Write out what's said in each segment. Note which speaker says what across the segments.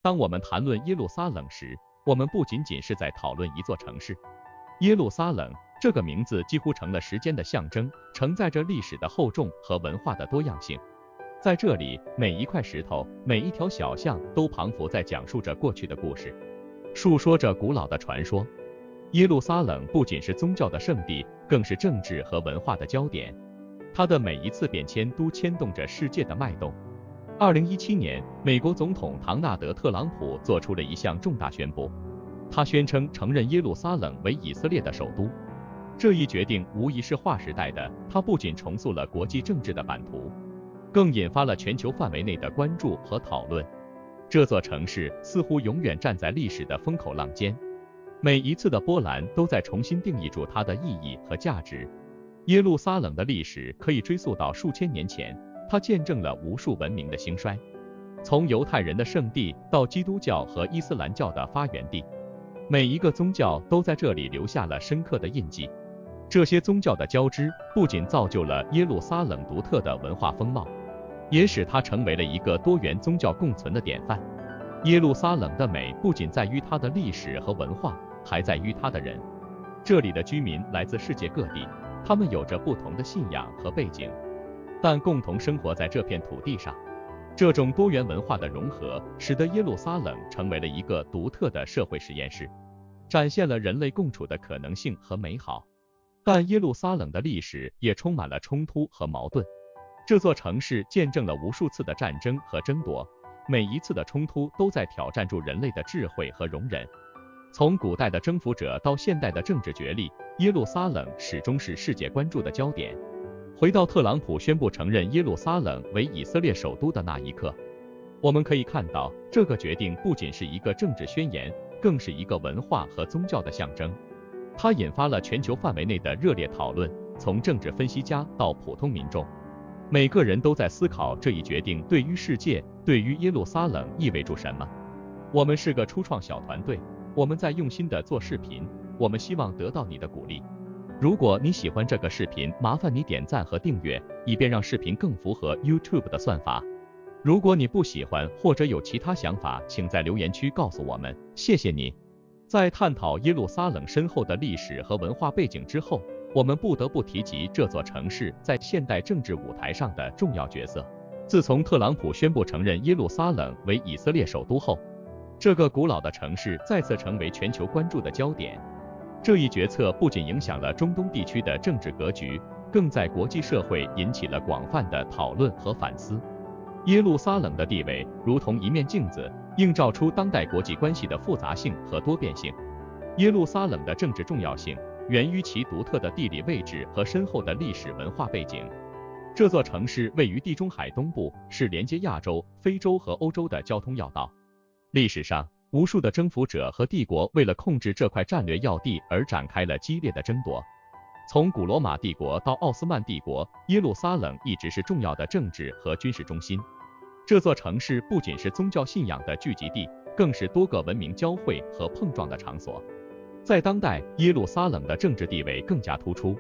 Speaker 1: 当我们谈论耶路撒冷时，我们不仅仅是在讨论一座城市。耶路撒冷这个名字几乎成了时间的象征，承载着历史的厚重和文化的多样性。在这里，每一块石头，每一条小巷都彷佛在讲述着过去的故事，述说着古老的传说。耶路撒冷不仅是宗教的圣地，更是政治和文化的焦点。它的每一次变迁都牵动着世界的脉动。2017年，美国总统唐纳德·特朗普做出了一项重大宣布，他宣称承认耶路撒冷为以色列的首都。这一决定无疑是划时代的，它不仅重塑了国际政治的版图，更引发了全球范围内的关注和讨论。这座城市似乎永远站在历史的风口浪尖，每一次的波澜都在重新定义住它的意义和价值。耶路撒冷的历史可以追溯到数千年前，它见证了无数文明的兴衰，从犹太人的圣地到基督教和伊斯兰教的发源地，每一个宗教都在这里留下了深刻的印记。这些宗教的交织不仅造就了耶路撒冷独特的文化风貌，也使它成为了一个多元宗教共存的典范。耶路撒冷的美不仅在于它的历史和文化，还在于它的人。这里的居民来自世界各地，他们有着不同的信仰和背景，但共同生活在这片土地上。这种多元文化的融合，使得耶路撒冷成为了一个独特的社会实验室，展现了人类共处的可能性和美好。但耶路撒冷的历史也充满了冲突和矛盾。这座城市见证了无数次的战争和争夺，每一次的冲突都在挑战住人类的智慧和容忍。从古代的征服者到现代的政治角力，耶路撒冷始终是世界关注的焦点。回到特朗普宣布承认耶路撒冷为以色列首都的那一刻，我们可以看到，这个决定不仅是一个政治宣言，更是一个文化和宗教的象征。它引发了全球范围内的热烈讨论，从政治分析家到普通民众，每个人都在思考这一决定对于世界，对于耶路撒冷意味着什么。我们是个初创小团队，我们在用心的做视频，我们希望得到你的鼓励。如果你喜欢这个视频，麻烦你点赞和订阅，以便让视频更符合 YouTube 的算法。如果你不喜欢或者有其他想法，请在留言区告诉我们，谢谢你。在探讨耶路撒冷深厚的历史和文化背景之后，我们不得不提及这座城市在现代政治舞台上的重要角色。自从特朗普宣布承认耶路撒冷为以色列首都后，这个古老的城市再次成为全球关注的焦点。这一决策不仅影响了中东地区的政治格局，更在国际社会引起了广泛的讨论和反思。耶路撒冷的地位如同一面镜子，映照出当代国际关系的复杂性和多变性。耶路撒冷的政治重要性源于其独特的地理位置和深厚的历史文化背景。这座城市位于地中海东部，是连接亚洲、非洲和欧洲的交通要道。历史上，无数的征服者和帝国为了控制这块战略要地而展开了激烈的争夺。从古罗马帝国到奥斯曼帝国，耶路撒冷一直是重要的政治和军事中心。这座城市不仅是宗教信仰的聚集地，更是多个文明交汇和碰撞的场所。在当代，耶路撒冷的政治地位更加突出。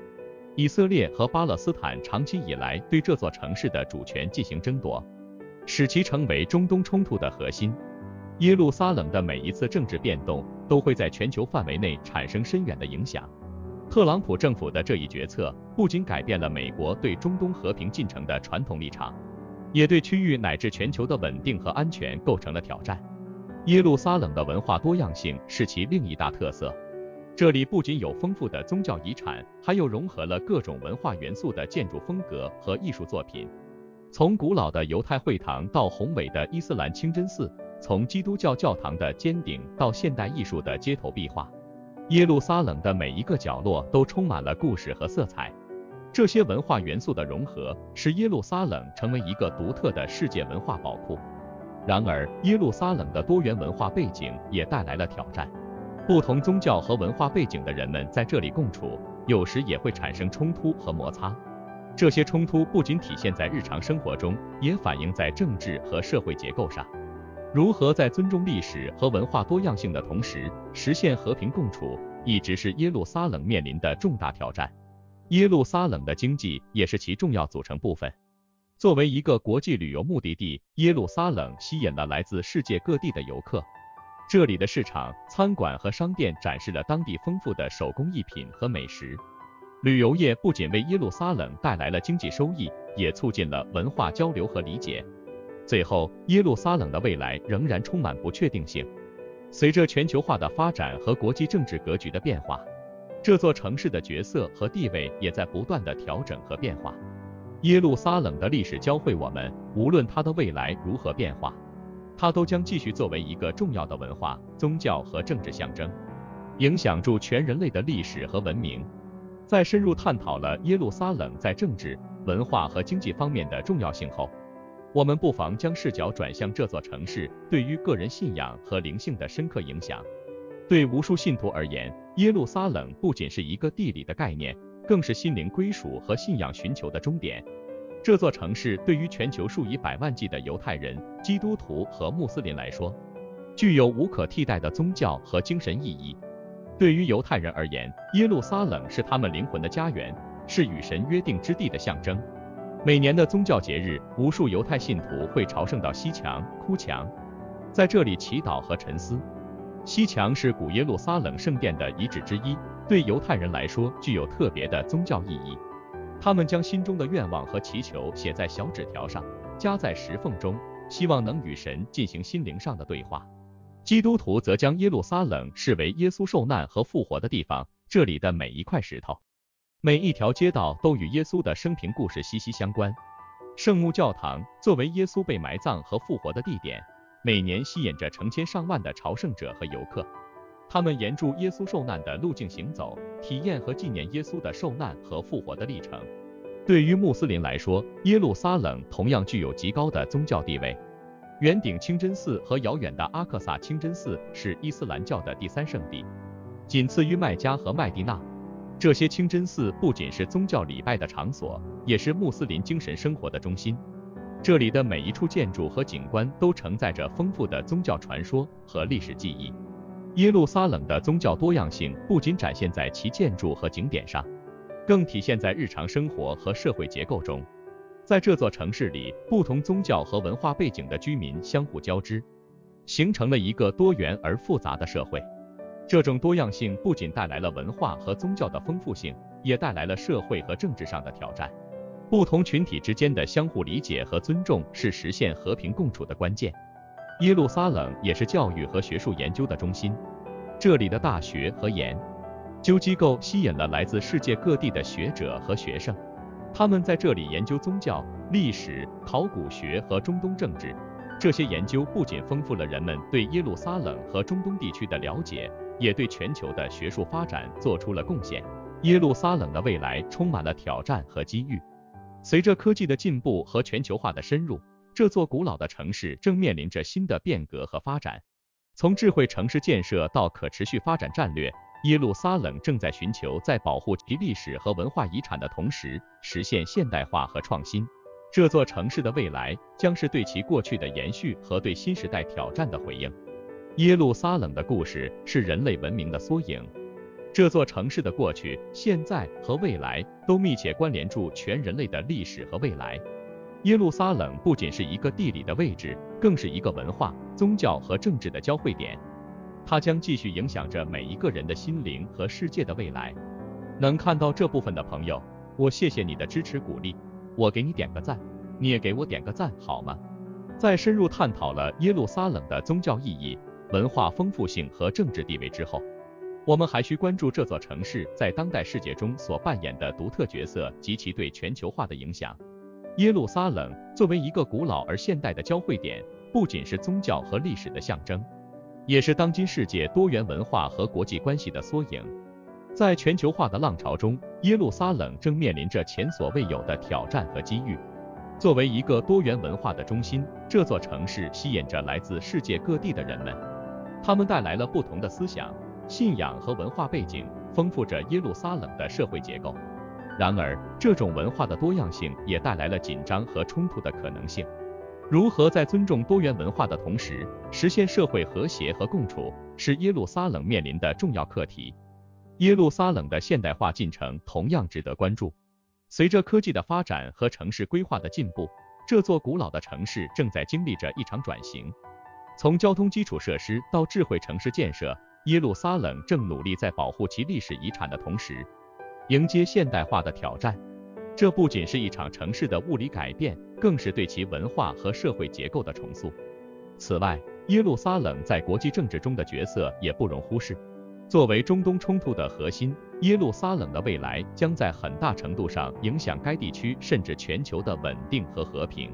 Speaker 1: 以色列和巴勒斯坦长期以来对这座城市的主权进行争夺，使其成为中东冲突的核心。耶路撒冷的每一次政治变动都会在全球范围内产生深远的影响。特朗普政府的这一决策不仅改变了美国对中东和平进程的传统立场，也对区域乃至全球的稳定和安全构成了挑战。耶路撒冷的文化多样性是其另一大特色，这里不仅有丰富的宗教遗产，还有融合了各种文化元素的建筑风格和艺术作品。从古老的犹太会堂到宏伟的伊斯兰清真寺，从基督教教堂的尖顶到现代艺术的街头壁画，耶路撒冷的每一个角落都充满了故事和色彩。这些文化元素的融合，使耶路撒冷成为一个独特的世界文化宝库。然而，耶路撒冷的多元文化背景也带来了挑战。不同宗教和文化背景的人们在这里共处，有时也会产生冲突和摩擦。这些冲突不仅体现在日常生活中，也反映在政治和社会结构上。如何在尊重历史和文化多样性的同时，实现和平共处，一直是耶路撒冷面临的重大挑战。耶路撒冷的经济也是其重要组成部分。作为一个国际旅游目的地，耶路撒冷吸引了来自世界各地的游客。这里的市场、餐馆和商店展示了当地丰富的手工艺品和美食。旅游业不仅为耶路撒冷带来了经济收益，也促进了文化交流和理解。最后，耶路撒冷的未来仍然充满不确定性。随着全球化的发展和国际政治格局的变化，这座城市的角色和地位也在不断的调整和变化。耶路撒冷的历史教会我们，无论它的未来如何变化，它都将继续作为一个重要的文化、宗教和政治象征，影响住全人类的历史和文明。在深入探讨了耶路撒冷在政治、文化和经济方面的重要性后，我们不妨将视角转向这座城市对于个人信仰和灵性的深刻影响。对无数信徒而言，耶路撒冷不仅是一个地理的概念，更是心灵归属和信仰寻求的终点。这座城市对于全球数以百万计的犹太人、基督徒和穆斯林来说，具有无可替代的宗教和精神意义。对于犹太人而言，耶路撒冷是他们灵魂的家园，是与神约定之地的象征。每年的宗教节日，无数犹太信徒会朝圣到西墙、哭墙，在这里祈祷和沉思。西墙是古耶路撒冷圣殿的遗址之一，对犹太人来说具有特别的宗教意义。他们将心中的愿望和祈求写在小纸条上，夹在石缝中，希望能与神进行心灵上的对话。基督徒则将耶路撒冷视为耶稣受难和复活的地方，这里的每一块石头，每一条街道都与耶稣的生平故事息息相关。圣母教堂作为耶稣被埋葬和复活的地点，每年吸引着成千上万的朝圣者和游客。他们沿着耶稣受难的路径行走，体验和纪念耶稣的受难和复活的历程。对于穆斯林来说，耶路撒冷同样具有极高的宗教地位。圆顶清真寺和遥远的阿克萨清真寺是伊斯兰教的第三圣地，仅次于麦加和麦地那。这些清真寺不仅是宗教礼拜的场所，也是穆斯林精神生活的中心。这里的每一处建筑和景观都承载着丰富的宗教传说和历史记忆。耶路撒冷的宗教多样性不仅展现在其建筑和景点上，更体现在日常生活和社会结构中。在这座城市里，不同宗教和文化背景的居民相互交织，形成了一个多元而复杂的社会。这种多样性不仅带来了文化和宗教的丰富性，也带来了社会和政治上的挑战。不同群体之间的相互理解和尊重是实现和平共处的关键。耶路撒冷也是教育和学术研究的中心，这里的大学和研究机构吸引了来自世界各地的学者和学生，他们在这里研究宗教、历史、考古学和中东政治。这些研究不仅丰富了人们对耶路撒冷和中东地区的了解，也对全球的学术发展做出了贡献。耶路撒冷的未来充满了挑战和机遇。随着科技的进步和全球化的深入，这座古老的城市正面临着新的变革和发展。从智慧城市建设到可持续发展战略，耶路撒冷正在寻求在保护其历史和文化遗产的同时，实现现代化和创新。这座城市的未来将是对其过去的延续和对新时代挑战的回应。耶路撒冷的故事是人类文明的缩影。这座城市的过去、现在和未来都密切关联住全人类的历史和未来。耶路撒冷不仅是一个地理的位置，更是一个文化、宗教和政治的交汇点。它将继续影响着每一个人的心灵和世界的未来。能看到这部分的朋友，我谢谢你的支持鼓励，我给你点个赞，你也给我点个赞好吗？在深入探讨了耶路撒冷的宗教意义、文化丰富性和政治地位之后，我们还需关注这座城市在当代世界中所扮演的独特角色及其对全球化的影响。耶路撒冷作为一个古老而现代的交汇点，不仅是宗教和历史的象征，也是当今世界多元文化和国际关系的缩影。在全球化的浪潮中，耶路撒冷正面临着前所未有的挑战和机遇。作为一个多元文化的中心，这座城市吸引着来自世界各地的人们，他们带来了不同的思想、信仰和文化背景，丰富着耶路撒冷的社会结构。然而，这种文化的多样性也带来了紧张和冲突的可能性。如何在尊重多元文化的同时，实现社会和谐和共处，是耶路撒冷面临的重要课题。耶路撒冷的现代化进程同样值得关注。随着科技的发展和城市规划的进步，这座古老的城市正在经历着一场转型。从交通基础设施到智慧城市建设，耶路撒冷正努力在保护其历史遗产的同时，迎接现代化的挑战。这不仅是一场城市的物理改变，更是对其文化和社会结构的重塑。此外，耶路撒冷在国际政治中的角色也不容忽视。作为中东冲突的核心，耶路撒冷的未来将在很大程度上影响该地区甚至全球的稳定和和平。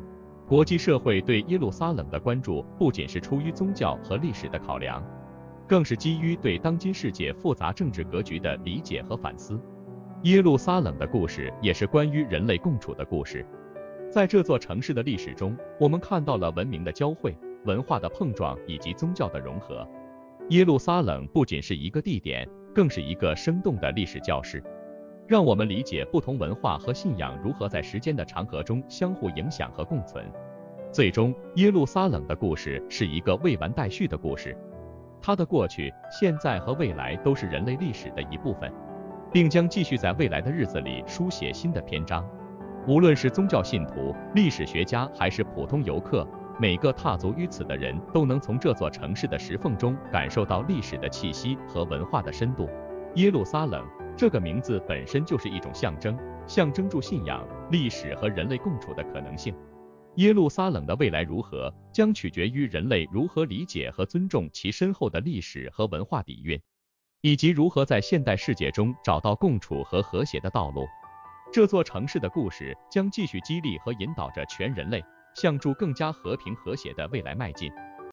Speaker 1: 国际社会对耶路撒冷的关注不仅是出于宗教和历史的考量，更是基于对当今世界复杂政治格局的理解和反思。耶路撒冷的故事也是关于人类共处的故事。在这座城市的历史中，我们看到了文明的交汇、文化的碰撞以及宗教的融合。耶路撒冷不仅是一个地点，更是一个生动的历史教室，让我们理解不同文化和信仰如何在时间的长河中相互影响和共存。最终，耶路撒冷的故事是一个未完待续的故事，它的过去、现在和未来都是人类历史的一部分，并将继续在未来的日子里书写新的篇章。无论是宗教信徒、历史学家还是普通游客，每个踏足于此的人都能从这座城市的石缝中感受到历史的气息和文化的深度。耶路撒冷这个名字本身就是一种象征，象征住信仰、历史和人类共处的可能性。耶路撒冷的未来如何，将取决于人类如何理解和尊重其深厚的历史和文化底蕴，以及如何在现代世界中找到共处和和谐的道路。这座城市的故事将继续激励和引导着全人类向助更加和平和谐的未来迈进。